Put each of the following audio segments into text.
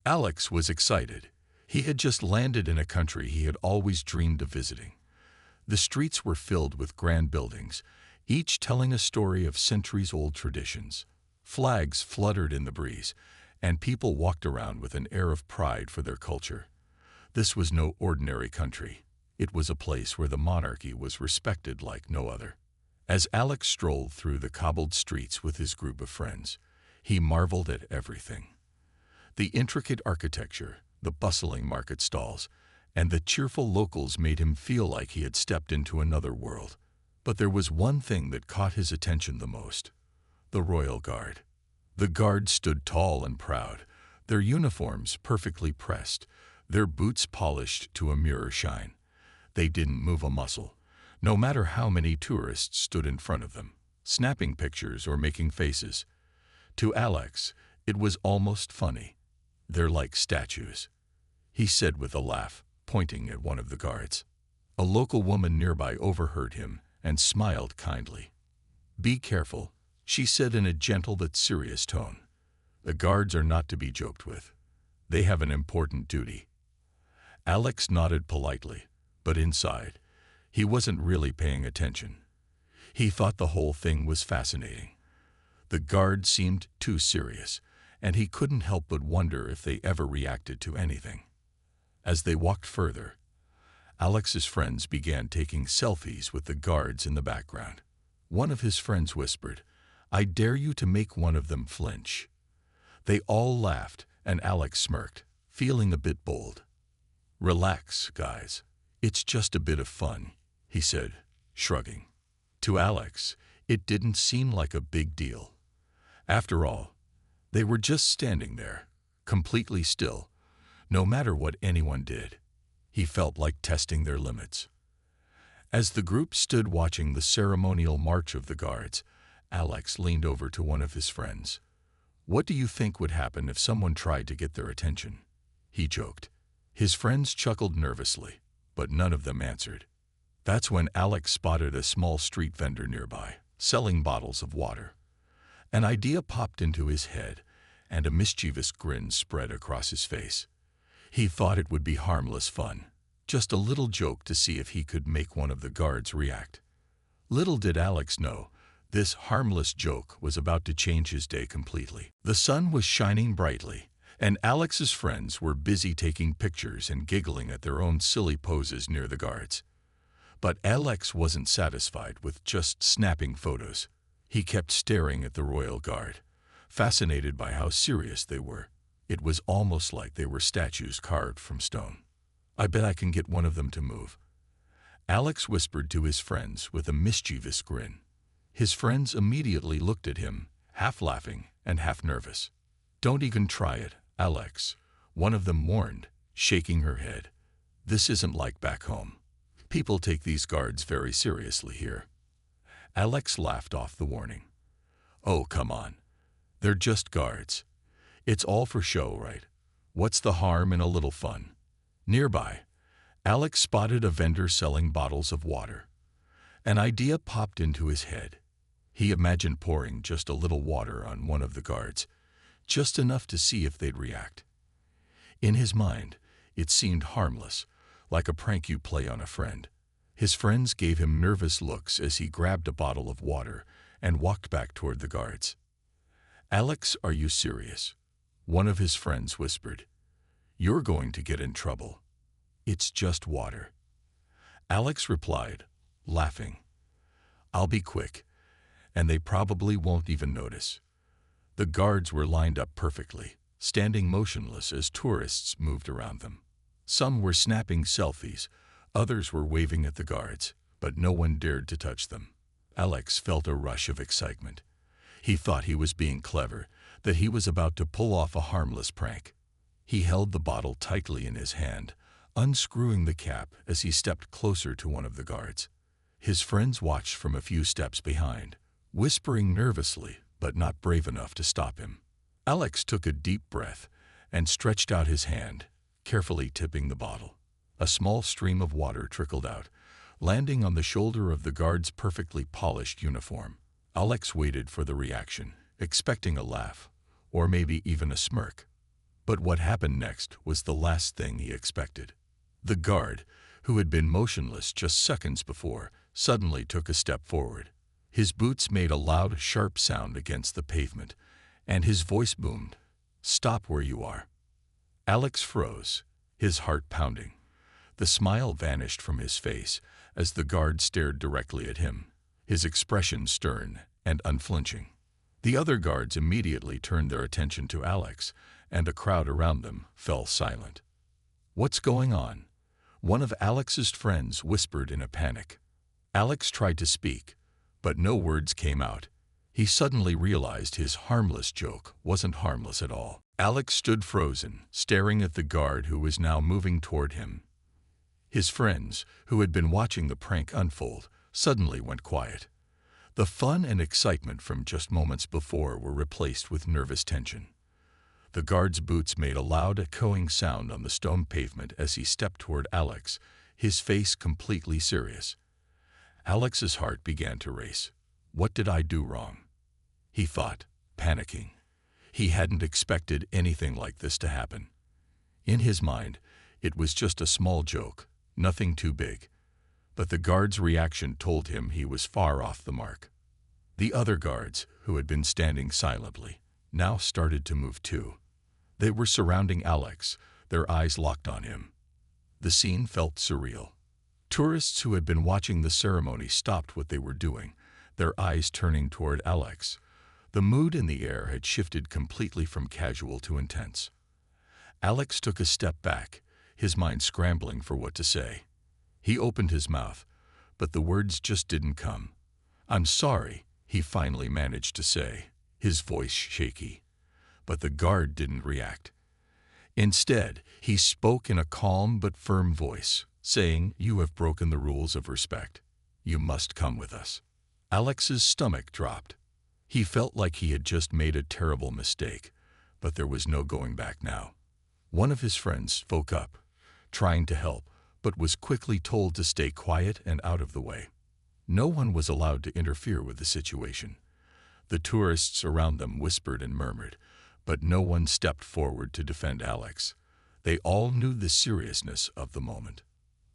Alex was excited. He had just landed in a country he had always dreamed of visiting. The streets were filled with grand buildings, each telling a story of centuries-old traditions. Flags fluttered in the breeze, and people walked around with an air of pride for their culture. This was no ordinary country. It was a place where the monarchy was respected like no other. As Alex strolled through the cobbled streets with his group of friends, he marveled at everything. The intricate architecture, the bustling market stalls, and the cheerful locals made him feel like he had stepped into another world. But there was one thing that caught his attention the most: the royal guard. The guards stood tall and proud, their uniforms perfectly pressed, their boots polished to a mirror shine. They didn't move a muscle, no matter how many tourists stood in front of them, snapping pictures or making faces. To Alex, it was almost funny. "They're like statues," he said with a laugh, pointing at one of the guards. A local woman nearby overheard him and smiled kindly. "Be careful," she said in a gentle but serious tone. "The guards are not to be joked with. They have an important duty." Alex nodded politely, but inside, he wasn't really paying attention. He thought the whole thing was fascinating. The guards seemed too serious, and he couldn't help but wonder if they ever reacted to anything. As they walked further, Alex's friends began taking selfies with the guards in the background. One of his friends whispered, "I dare you to make one of them flinch." They all laughed, and Alex smirked, feeling a bit bold. "Relax, guys. It's just a bit of fun," he said, shrugging. To Alex, it didn't seem like a big deal. After all, they were just standing there, completely still, no matter what anyone did. He felt like testing their limits. As the group stood watching the ceremonial march of the guards, Alex leaned over to one of his friends. "What do you think would happen if someone tried to get their attention?" he joked. His friends chuckled nervously, but none of them answered. That's when Alex spotted a small street vendor nearby, selling bottles of water. An idea popped into his head, and a mischievous grin spread across his face. He thought it would be harmless fun, just a little joke to see if he could make one of the guards react. Little did Alex know, this harmless joke was about to change his day completely. The sun was shining brightly, and Alex's friends were busy taking pictures and giggling at their own silly poses near the guards. But Alex wasn't satisfied with just snapping photos. He kept staring at the royal guard, fascinated by how serious they were. It was almost like they were statues carved from stone. "I bet I can get one of them to move," Alex whispered to his friends with a mischievous grin. His friends immediately looked at him, half laughing and half nervous. "Don't even try it, Alex," one of them warned, shaking her head. "This isn't like back home. People take these guards very seriously here." Alex laughed off the warning. "Oh, come on. They're just guards. It's all for show, right? What's the harm in a little fun?" Nearby, Alex spotted a vendor selling bottles of water. An idea popped into his head. He imagined pouring just a little water on one of the guards, just enough to see if they'd react. In his mind, it seemed harmless, like a prank you play on a friend. His friends gave him nervous looks as he grabbed a bottle of water and walked back toward the guards. "Alex, are you serious?" one of his friends whispered. "You're going to get in trouble. It's just water." Alex replied, laughing, "I'll be quick, and they probably won't even notice." The guards were lined up perfectly, standing motionless as tourists moved around them. Some were snapping selfies, others were waving at the guards, but no one dared to touch them. Alex felt a rush of excitement. He thought he was being clever, that he was about to pull off a harmless prank. He held the bottle tightly in his hand, unscrewing the cap as he stepped closer to one of the guards. His friends watched from a few steps behind, whispering nervously, but not brave enough to stop him. Alex took a deep breath and stretched out his hand, carefully tipping the bottle. A small stream of water trickled out, landing on the shoulder of the guard's perfectly polished uniform. Alex waited for the reaction, expecting a laugh, or maybe even a smirk. But what happened next was the last thing he expected. The guard, who had been motionless just seconds before, suddenly took a step forward. His boots made a loud, sharp sound against the pavement, and his voice boomed, "Stop where you are." Alex froze, his heart pounding. The smile vanished from his face as the guard stared directly at him, his expression stern and unflinching. The other guards immediately turned their attention to Alex, and a crowd around them fell silent. "What's going on?" one of Alex's friends whispered in a panic. Alex tried to speak, but no words came out. He suddenly realized his harmless joke wasn't harmless at all. Alex stood frozen, staring at the guard who was now moving toward him. His friends, who had been watching the prank unfold, suddenly went quiet. The fun and excitement from just moments before were replaced with nervous tension. The guard's boots made a loud, echoing sound on the stone pavement as he stepped toward Alex, his face completely serious. Alex's heart began to race. What did I do wrong? He thought, panicking. He hadn't expected anything like this to happen. In his mind, it was just a small joke, nothing too big. But the guard's reaction told him he was far off the mark. The other guards, who had been standing silently, now started to move too. They were surrounding Alex, their eyes locked on him. The scene felt surreal. Tourists who had been watching the ceremony stopped what they were doing, their eyes turning toward Alex. The mood in the air had shifted completely from casual to intense. Alex took a step back, his mind scrambling for what to say. He opened his mouth, but the words just didn't come. "I'm sorry," he finally managed to say, his voice shaky. But the guard didn't react. Instead, he spoke in a calm but firm voice, saying, "You have broken the rules of respect. You must come with us." Alex's stomach dropped. He felt like he had just made a terrible mistake, but there was no going back now. One of his friends spoke up, trying to help, but was quickly told to stay quiet and out of the way. No one was allowed to interfere with the situation. The tourists around them whispered and murmured, but no one stepped forward to defend Alex. They all knew the seriousness of the moment.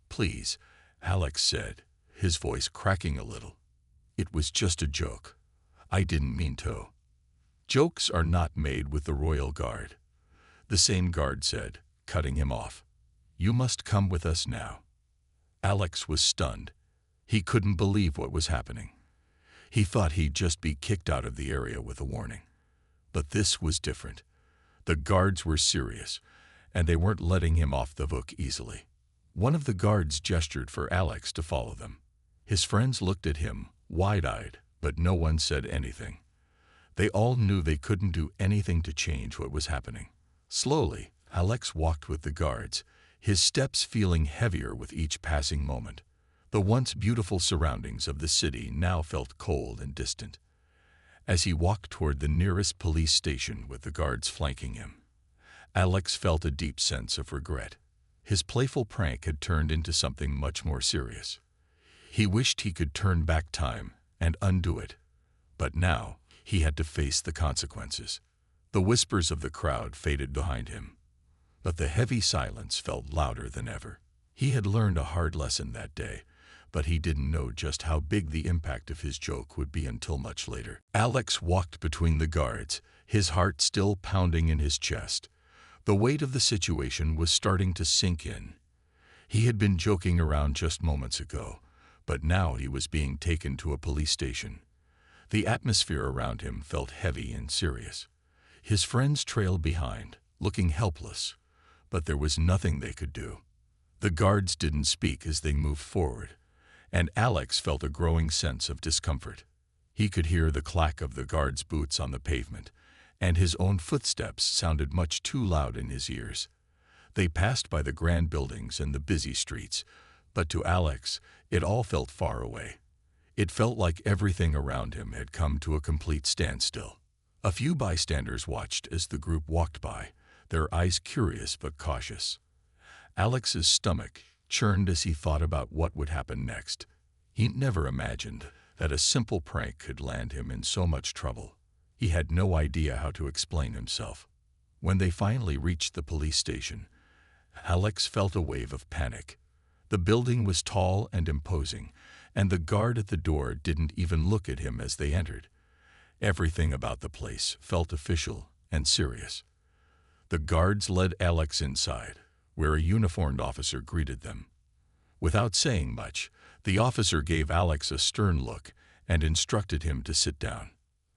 "Please," Alex said, his voice cracking a little. "It was just a joke. I didn't mean to." "Jokes are not made with the royal guard," the same guard said, cutting him off. "You must come with us now." Alex was stunned. He couldn't believe what was happening. He thought he'd just be kicked out of the area with a warning. But this was different. The guards were serious, and they weren't letting him off the hook easily. One of the guards gestured for Alex to follow them. His friends looked at him, wide-eyed, but no one said anything. They all knew they couldn't do anything to change what was happening. Slowly, Alex walked with the guards, his steps feeling heavier with each passing moment. The once beautiful surroundings of the city now felt cold and distant. As he walked toward the nearest police station with the guards flanking him, Alex felt a deep sense of regret. His playful prank had turned into something much more serious. He wished he could turn back time and undo it, but now he had to face the consequences. The whispers of the crowd faded behind him, but the heavy silence felt louder than ever. He had learned a hard lesson that day, but he didn't know just how big the impact of his joke would be until much later. Alex walked between the guards, his heart still pounding in his chest. The weight of the situation was starting to sink in. He had been joking around just moments ago, but now he was being taken to a police station. The atmosphere around him felt heavy and serious. His friends trailed behind, looking helpless, but there was nothing they could do. The guards didn't speak as they moved forward, and Alex felt a growing sense of discomfort. He could hear the clack of the guards' boots on the pavement, and his own footsteps sounded much too loud in his ears. They passed by the grand buildings and the busy streets, but to Alex, it all felt far away. It felt like everything around him had come to a complete standstill. A few bystanders watched as the group walked by, their eyes curious but cautious. Alex's stomach churned as he thought about what would happen next. He'd never imagined that a simple prank could land him in so much trouble. He had no idea how to explain himself. When they finally reached the police station, Alex felt a wave of panic. The building was tall and imposing, and the guard at the door didn't even look at him as they entered. Everything about the place felt official and serious. The guards led Alex inside, where a uniformed officer greeted them. Without saying much, the officer gave Alex a stern look and instructed him to sit down.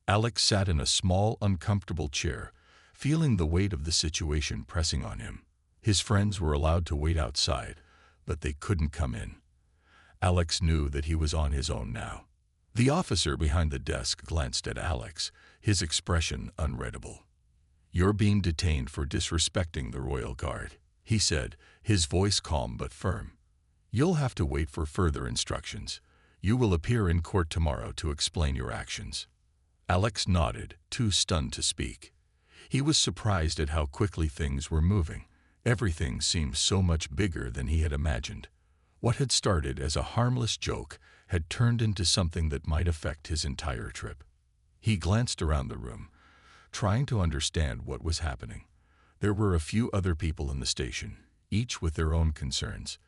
Alex sat in a small, uncomfortable chair, feeling the weight of the situation pressing on him. His friends were allowed to wait outside, but they couldn't come in. Alex knew that he was on his own now. The officer behind the desk glanced at Alex, his expression unreadable. "You're being detained for disrespecting the Royal Guard," he said, his voice calm but firm. "You'll have to wait for further instructions. You will appear in court tomorrow to explain your actions." Alex nodded, too stunned to speak. He was surprised at how quickly things were moving. Everything seemed so much bigger than he had imagined. What had started as a harmless joke had turned into something that might affect his entire trip. He glanced around the room, trying to understand what was happening. There were a few other people in the station, each with their own concerns,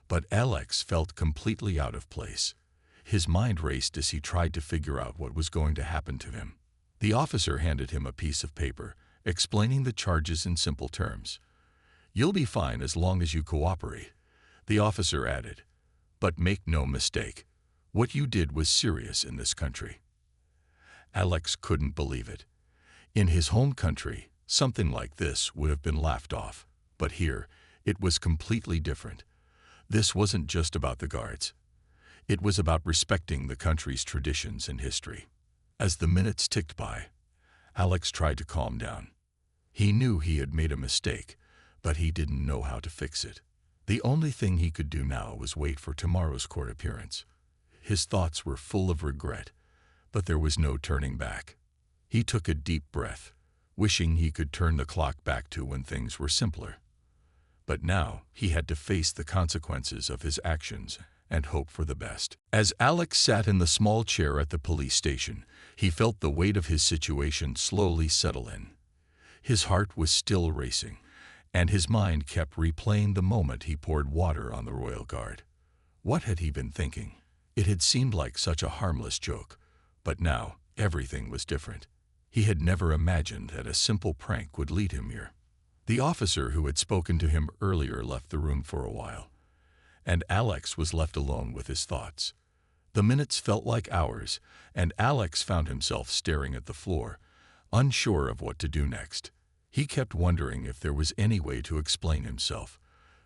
but Alex felt completely out of place. His mind raced as he tried to figure out what was going to happen to him. The officer handed him a piece of paper, explaining the charges in simple terms. "You'll be fine as long as you cooperate," the officer added. "But make no mistake, what you did was serious in this country." Alex couldn't believe it. In his home country, something like this would have been laughed off, but here, it was completely different. This wasn't just about the guards. It was about respecting the country's traditions and history. As the minutes ticked by, Alex tried to calm down. He knew he had made a mistake, but he didn't know how to fix it. The only thing he could do now was wait for tomorrow's court appearance. His thoughts were full of regret, but there was no turning back. He took a deep breath, wishing he could turn the clock back to when things were simpler. But now he had to face the consequences of his actions and hope for the best. As Alex sat in the small chair at the police station, he felt the weight of his situation slowly settle in. His heart was still racing, and his mind kept replaying the moment he poured water on the Royal Guard. What had he been thinking? It had seemed like such a harmless joke, but now everything was different. He had never imagined that a simple prank would lead him here. The officer who had spoken to him earlier left the room for a while, and Alex was left alone with his thoughts. The minutes felt like hours, and Alex found himself staring at the floor, unsure of what to do next. He kept wondering if there was any way to explain himself,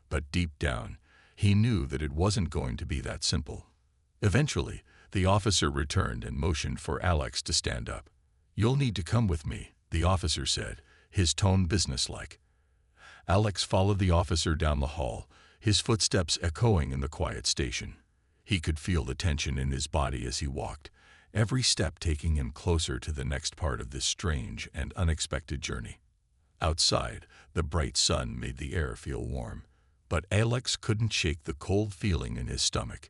but deep down, he knew that it wasn't going to be that simple. Eventually, the officer returned and motioned for Alex to stand up. "You'll need to come with me," the officer said, his tone businesslike. Alex followed the officer down the hall, his footsteps echoing in the quiet station. He could feel the tension in his body as he walked, every step taking him closer to the next part of this strange and unexpected journey. Outside, the bright sun made the air feel warm, but Alex couldn't shake the cold feeling in his stomach.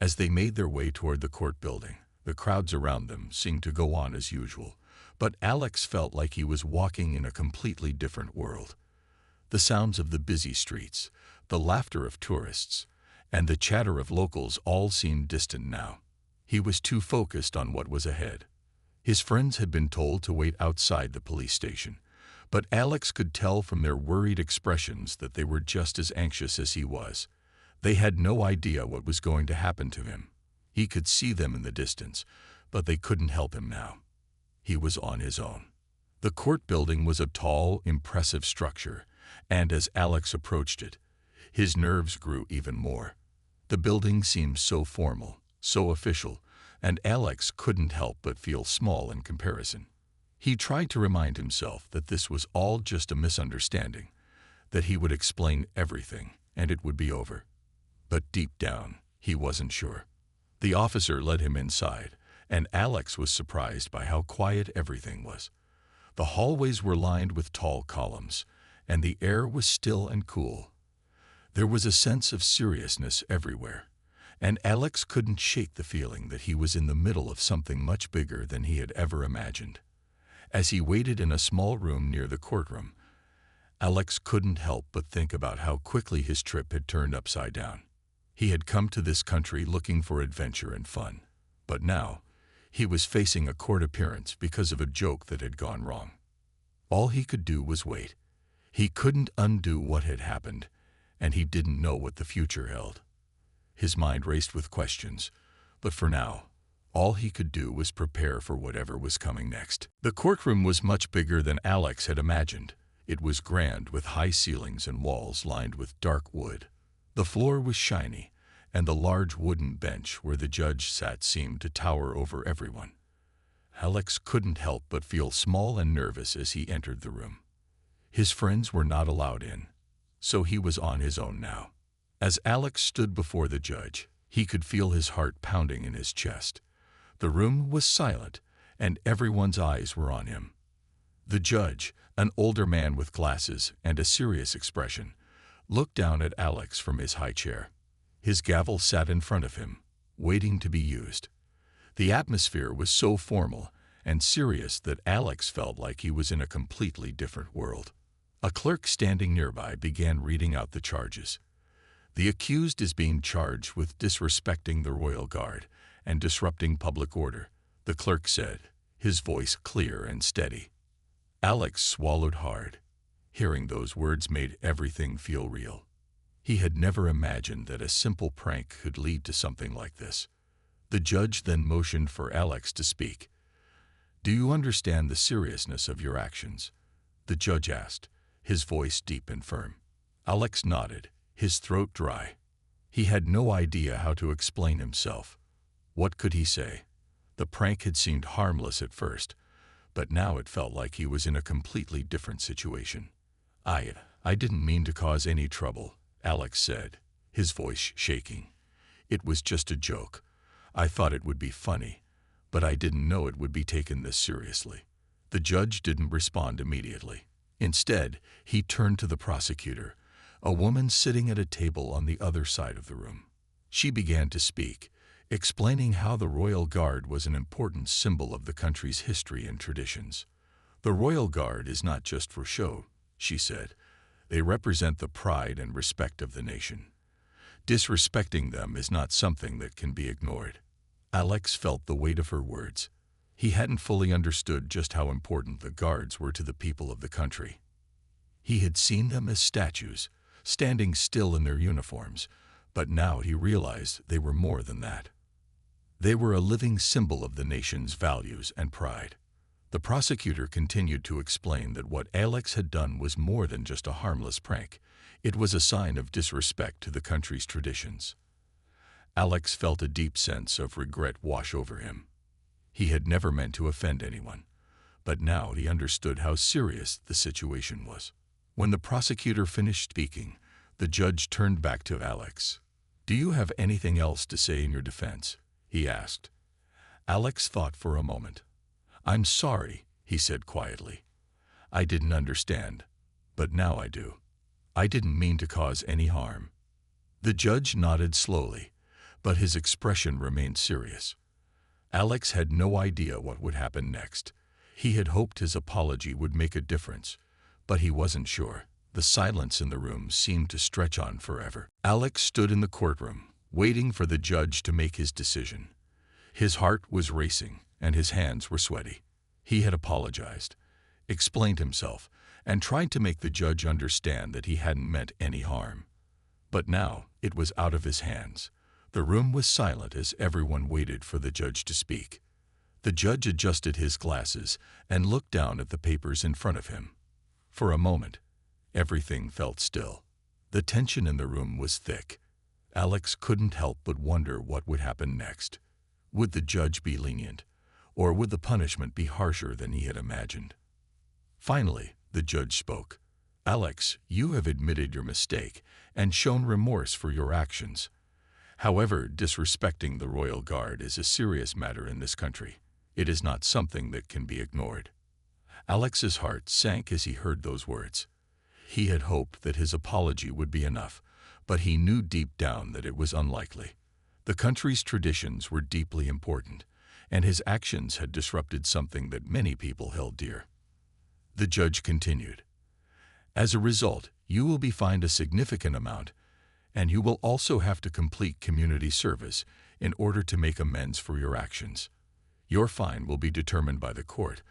As they made their way toward the court building, the crowds around them seemed to go on as usual, but Alex felt like he was walking in a completely different world. The sounds of the busy streets, the laughter of tourists, and the chatter of locals all seemed distant now. He was too focused on what was ahead. His friends had been told to wait outside the police station, but Alex could tell from their worried expressions that they were just as anxious as he was. They had no idea what was going to happen to him. He could see them in the distance, but they couldn't help him now. He was on his own. The court building was a tall, impressive structure, and as Alex approached it, his nerves grew even more. The building seemed so formal, so official, and Alex couldn't help but feel small in comparison. He tried to remind himself that this was all just a misunderstanding, that he would explain everything and it would be over. But deep down, he wasn't sure. The officer led him inside, and Alex was surprised by how quiet everything was. The hallways were lined with tall columns, and the air was still and cool. There was a sense of seriousness everywhere, and Alex couldn't shake the feeling that he was in the middle of something much bigger than he had ever imagined. As he waited in a small room near the courtroom, Alex couldn't help but think about how quickly his trip had turned upside down. He had come to this country looking for adventure and fun, but now he was facing a court appearance because of a joke that had gone wrong. All he could do was wait. He couldn't undo what had happened, and he didn't know what the future held. His mind raced with questions, but for now, all he could do was prepare for whatever was coming next. The courtroom was much bigger than Alex had imagined. It was grand with high ceilings and walls lined with dark wood. The floor was shiny, and the large wooden bench where the judge sat seemed to tower over everyone. Alex couldn't help but feel small and nervous as he entered the room. His friends were not allowed in, so he was on his own now. As Alex stood before the judge, he could feel his heart pounding in his chest. The room was silent, and everyone's eyes were on him. The judge, an older man with glasses and a serious expression, looked down at Alex from his high chair. His gavel sat in front of him, waiting to be used. The atmosphere was so formal and serious that Alex felt like he was in a completely different world. A clerk standing nearby began reading out the charges. The accused is being charged with disrespecting the royal guard and disrupting public order, the clerk said, his voice clear and steady. Alex swallowed hard. Hearing those words made everything feel real. He had never imagined that a simple prank could lead to something like this. The judge then motioned for Alex to speak. "Do you understand the seriousness of your actions?" the judge asked, his voice deep and firm. Alex nodded, his throat dry. He had no idea how to explain himself. What could he say? The prank had seemed harmless at first, but now it felt like he was in a completely different situation. I didn't mean to cause any trouble," Alex said, his voice shaking. "It was just a joke. I thought it would be funny, but I didn't know it would be taken this seriously." The judge didn't respond immediately. Instead, he turned to the prosecutor, a woman sitting at a table on the other side of the room. She began to speak, explaining how the Royal Guard was an important symbol of the country's history and traditions. "The Royal Guard is not just for show," she said. "They represent the pride and respect of the nation. Disrespecting them is not something that can be ignored." Alex felt the weight of her words. He hadn't fully understood just how important the guards were to the people of the country. He had seen them as statues, standing still in their uniforms, but now he realized they were more than that. They were a living symbol of the nation's values and pride. The prosecutor continued to explain that what Alex had done was more than just a harmless prank. It was a sign of disrespect to the country's traditions. Alex felt a deep sense of regret wash over him. He had never meant to offend anyone, but now he understood how serious the situation was. When the prosecutor finished speaking, the judge turned back to Alex. "Do you have anything else to say in your defense?" he asked. Alex thought for a moment. "I'm sorry," he said quietly. "I didn't understand, but now I do. I didn't mean to cause any harm." The judge nodded slowly, but his expression remained serious. Alex had no idea what would happen next. He had hoped his apology would make a difference, but he wasn't sure. The silence in the room seemed to stretch on forever. Alex stood in the courtroom, waiting for the judge to make his decision. His heart was racing, and his hands were sweaty. He had apologized, explained himself, and tried to make the judge understand that he hadn't meant any harm. But now it was out of his hands. The room was silent as everyone waited for the judge to speak. The judge adjusted his glasses and looked down at the papers in front of him. For a moment, everything felt still. The tension in the room was thick. Alex couldn't help but wonder what would happen next. Would the judge be lenient, or would the punishment be harsher than he had imagined? Finally, the judge spoke. "Alex, you have admitted your mistake and shown remorse for your actions. However, disrespecting the Royal Guard is a serious matter in this country. It is not something that can be ignored." Alex's heart sank as he heard those words. He had hoped that his apology would be enough, but he knew deep down that it was unlikely. The country's traditions were deeply important, and his actions had disrupted something that many people held dear. The judge continued. As a result, you will be fined a significant amount, and you will also have to complete community service in order to make amends for your actions. Your fine will be determined by the court,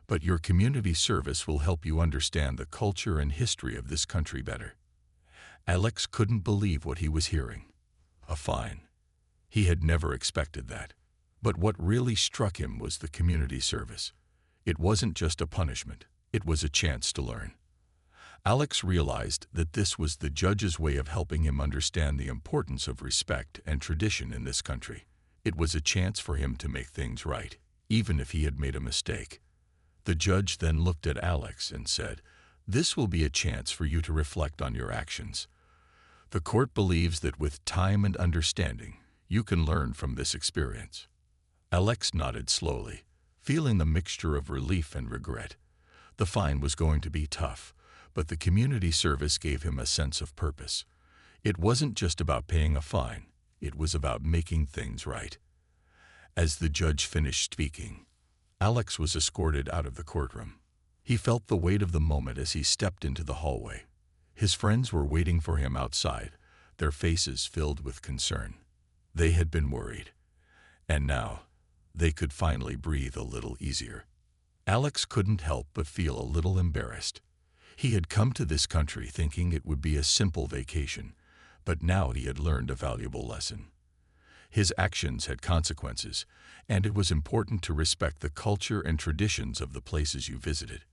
but your community service will help you understand the culture and history of this country better. Alex couldn't believe what he was hearing. A fine. He had never expected that. But what really struck him was the community service. It wasn't just a punishment, it was a chance to learn. Alex realized that this was the judge's way of helping him understand the importance of respect and tradition in this country. It was a chance for him to make things right, even if he had made a mistake. The judge then looked at Alex and said, "This will be a chance for you to reflect on your actions. The court believes that with time and understanding, you can learn from this experience." Alex nodded slowly, feeling the mixture of relief and regret. The fine was going to be tough, but the community service gave him a sense of purpose. It wasn't just about paying a fine, it was about making things right. As the judge finished speaking, Alex was escorted out of the courtroom. He felt the weight of the moment as he stepped into the hallway. His friends were waiting for him outside, their faces filled with concern. They had been worried, and now they could finally breathe a little easier. Alex couldn't help but feel a little embarrassed. He had come to this country thinking it would be a simple vacation, but now he had learned a valuable lesson. His actions had consequences, and it was important to respect the culture and traditions of the places you visited.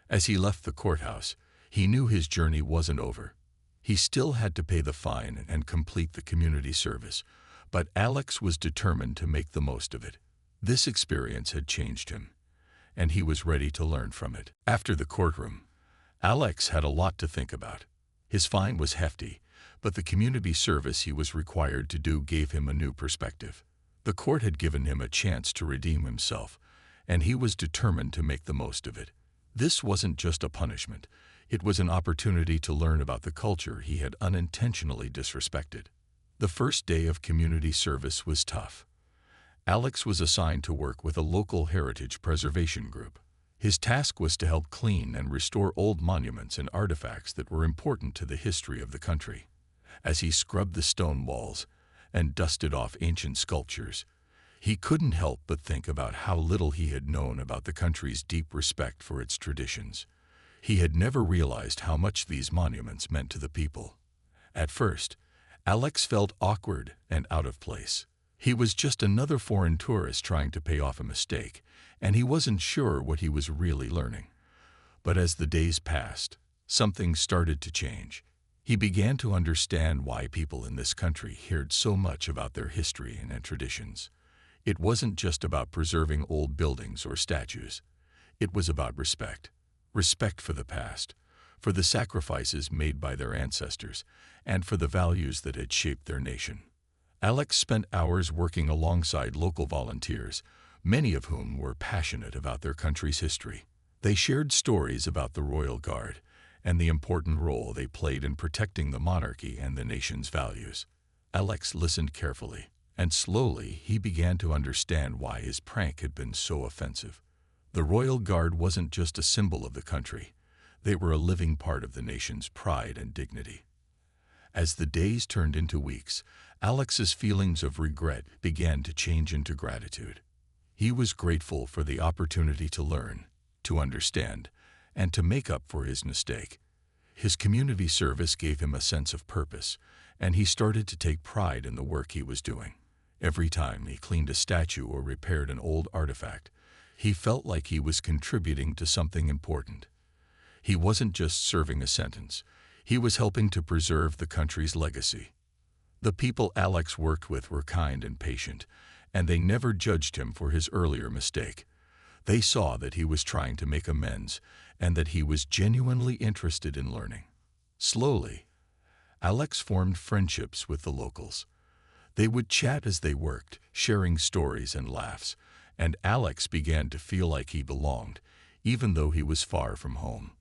As he left the courthouse, he knew his journey wasn't over. He still had to pay the fine and complete the community service, but Alex was determined to make the most of it. This experience had changed him, and he was ready to learn from it. After the courtroom, Alex had a lot to think about. His fine was hefty, but the community service he was required to do gave him a new perspective. The court had given him a chance to redeem himself, and he was determined to make the most of it. This wasn't just a punishment, it was an opportunity to learn about the culture he had unintentionally disrespected. The first day of community service was tough. Alex was assigned to work with a local heritage preservation group. His task was to help clean and restore old monuments and artifacts that were important to the history of the country. As he scrubbed the stone walls and dusted off ancient sculptures, he couldn't help but think about how little he had known about the country's deep respect for its traditions. He had never realized how much these monuments meant to the people. At first, Alex felt awkward and out of place. He was just another foreign tourist trying to pay off a mistake, and he wasn't sure what he was really learning. But as the days passed, something started to change. He began to understand why people in this country cared so much about their history and traditions. It wasn't just about preserving old buildings or statues. It was about respect. Respect for the past, for the sacrifices made by their ancestors, and for the values that had shaped their nation. Alex spent hours working alongside local volunteers, many of whom were passionate about their country's history. They shared stories about the Royal Guard and the important role they played in protecting the monarchy and the nation's values. Alex listened carefully, and slowly he began to understand why his prank had been so offensive. The Royal Guard wasn't just a symbol of the country. They were a living part of the nation's pride and dignity. As the days turned into weeks, Alex's feelings of regret began to change into gratitude. He was grateful for the opportunity to learn, to understand, and to make up for his mistake. His community service gave him a sense of purpose, and he started to take pride in the work he was doing. Every time he cleaned a statue or repaired an old artifact, he felt like he was contributing to something important. He wasn't just serving a sentence, he was helping to preserve the country's legacy. The people Alex worked with were kind and patient, and they never judged him for his earlier mistake. They saw that he was trying to make amends and that he was genuinely interested in learning. Slowly, Alex formed friendships with the locals. They would chat as they worked, sharing stories and laughs, and Alex began to feel like he belonged, even though he was far from home.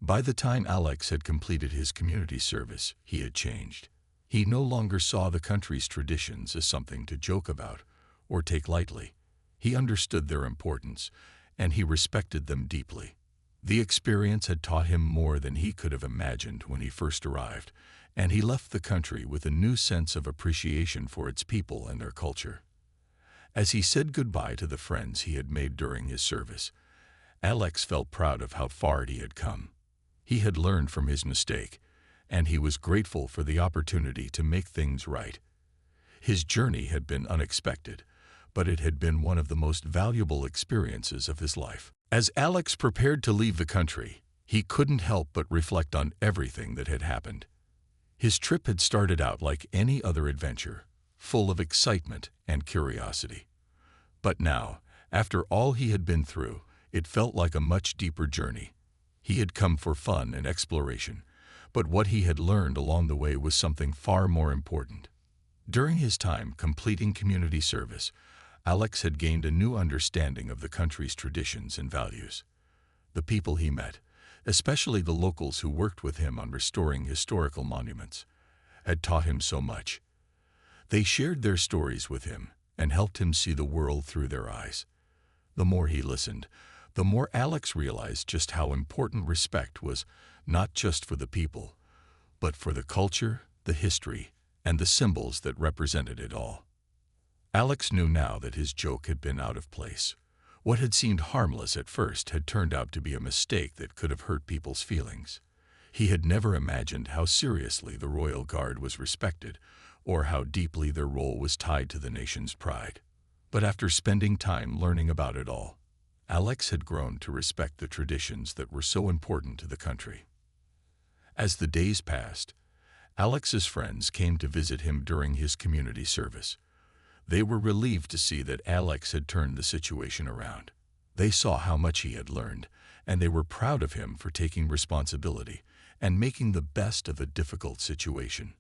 By the time Alex had completed his community service, he had changed. He no longer saw the country's traditions as something to joke about or take lightly. He understood their importance, and he respected them deeply. The experience had taught him more than he could have imagined when he first arrived, and he left the country with a new sense of appreciation for its people and their culture. As he said goodbye to the friends he had made during his service, Alex felt proud of how far he had come. He had learned from his mistake, and he was grateful for the opportunity to make things right. His journey had been unexpected, but it had been one of the most valuable experiences of his life. As Alex prepared to leave the country, he couldn't help but reflect on everything that had happened. His trip had started out like any other adventure, full of excitement and curiosity. But now, after all he had been through, it felt like a much deeper journey. He had come for fun and exploration, but what he had learned along the way was something far more important. During his time completing community service, Alex had gained a new understanding of the country's traditions and values. The people he met, especially the locals who worked with him on restoring historical monuments, had taught him so much. They shared their stories with him and helped him see the world through their eyes. The more he listened, the more Alex realized just how important respect was, not just for the people, but for the culture, the history, and the symbols that represented it all. Alex knew now that his joke had been out of place. What had seemed harmless at first had turned out to be a mistake that could have hurt people's feelings. He had never imagined how seriously the Royal Guard was respected, or how deeply their role was tied to the nation's pride. But after spending time learning about it all, Alex had grown to respect the traditions that were so important to the country. As the days passed, Alex's friends came to visit him during his community service. They were relieved to see that Alex had turned the situation around. They saw how much he had learned, and they were proud of him for taking responsibility and making the best of a difficult situation.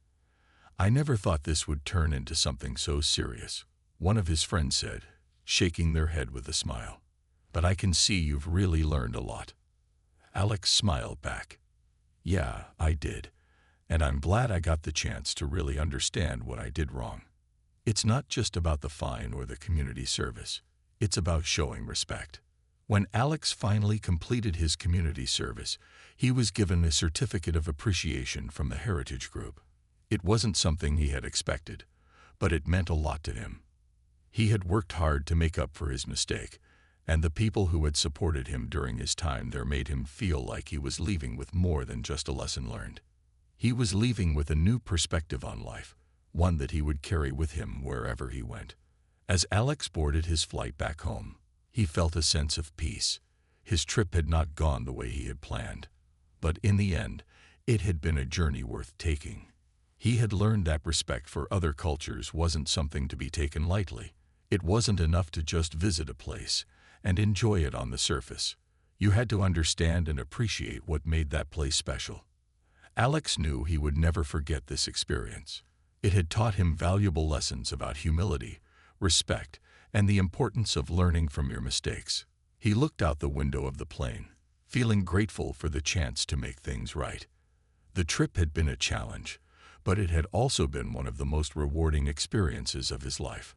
"I never thought this would turn into something so serious," one of his friends said, shaking their head with a smile. "But I can see you've really learned a lot." Alex smiled back. "Yeah, I did. And I'm glad I got the chance to really understand what I did wrong. It's not just about the fine or the community service. It's about showing respect." When Alex finally completed his community service, he was given a certificate of appreciation from the Heritage Group. It wasn't something he had expected, but it meant a lot to him. He had worked hard to make up for his mistake, and the people who had supported him during his time there made him feel like he was leaving with more than just a lesson learned. He was leaving with a new perspective on life, one that he would carry with him wherever he went. As Alex boarded his flight back home, he felt a sense of peace. His trip had not gone the way he had planned, but in the end, it had been a journey worth taking. He had learned that respect for other cultures wasn't something to be taken lightly. It wasn't enough to just visit a place and enjoy it on the surface. You had to understand and appreciate what made that place special. Alex knew he would never forget this experience. It had taught him valuable lessons about humility, respect, and the importance of learning from your mistakes. He looked out the window of the plane, feeling grateful for the chance to make things right. The trip had been a challenge, but it had also been one of the most rewarding experiences of his life.